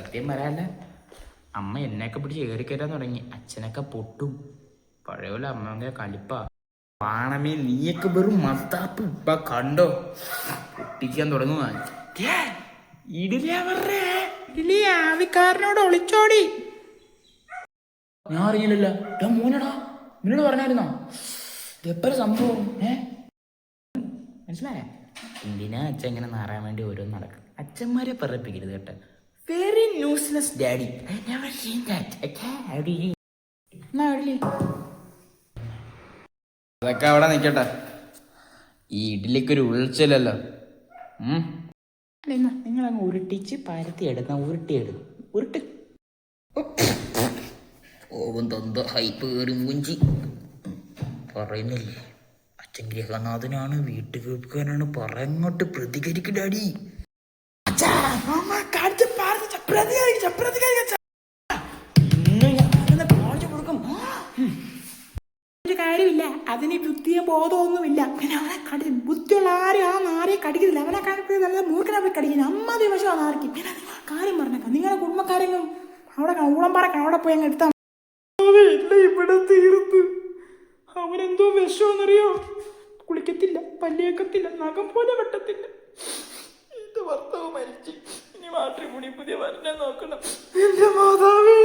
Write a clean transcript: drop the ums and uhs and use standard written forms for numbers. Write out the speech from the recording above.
സത്യം പറയാല്ല, അമ്മ എന്നെയൊക്കെ പിടിച്ച് കയറിക്കയറ്റാൻ തുടങ്ങി. അച്ഛനൊക്കെ പൊട്ടും. പഴയ പോലെ അമ്മ കലിപ്പാ. വാണമേ നീയൊക്കെ വെറും മത്താപ്പ്. ഇപ്പൊ കണ്ടോ പൊട്ടിക്കാൻ തുടങ്ങുക. ഇഡലി ആവിക്കാരനോട് ഒളിച്ചോടി. ഞാൻ അറിയില്ലല്ലോ. മോനടാ, നിന്നോട് പറഞ്ഞായിരുന്നോ ഇതെപ്പോഴും സംഭവം? മനസ്സിലായ? എന്തിനാ അച്ഛൻ ഇങ്ങനെ നാറാൻ വേണ്ടി ഓരോന്ന് നടക്കും? അച്ഛന്മാരെ പറയിപ്പിക്കരുത് കേട്ടോ. Very useless daddy. അതൊക്കെ അവിടെ നിൽക്കട്ടെ. ഈ ഇഡ്ഡലിക്കൊരു ഉൾച്ചില്ലല്ലോ. അല്ല, നിങ്ങളങ്ങ് ഉരുട്ടിച്ച് പരത്തി എടുന്ന ഉരുട്ടി ഓവൻ തൊന്ത ഹൈപ്പ് കയറി മൂഞ്ചി. പറയുന്നില്ലേ, അച്ഛൻ ഗൃഹനാഥനാണ്, വീട്ടുകേൾക്കാനാണ്, പറയങ്ങോട്ട് പ്രതികരിക്കും ഡാഡി. കാര്യമില്ല, അതിന് ബുദ്ധിയോ ബോധമൊന്നുമില്ല. ബുദ്ധിയുള്ള ആരും ആ നാരിയെ കടിക്കുന്നില്ല. അവനെ നല്ല മൂർഖനെ പോയി കടിക്കുന്നു. അമ്മ ദിവസം ആ നാരിക്കും. കാര്യം പറഞ്ഞേക്കാം, നിങ്ങളുടെ കുടുംബക്കാരെങ്കിലും അവിടെ ഊളംപാറക്കാൻ അവിടെ പോയി അങ്ങ് എടുത്താൽ ഇവിടെ തീർത്ത്. അവനെന്തോ വിഷമെന്നറിയോ? കുളിക്കത്തില്ല, പല്ലിയേക്കത്തില്ല, നഖം പോലെ വെട്ടത്തില്ല. എന്റെ ഭർത്താവ് മരിച്ചു, ഇനി മാട്രിമോണി പുതിയ വരനെ നോക്കണം. എന്റെ മാതാവേ.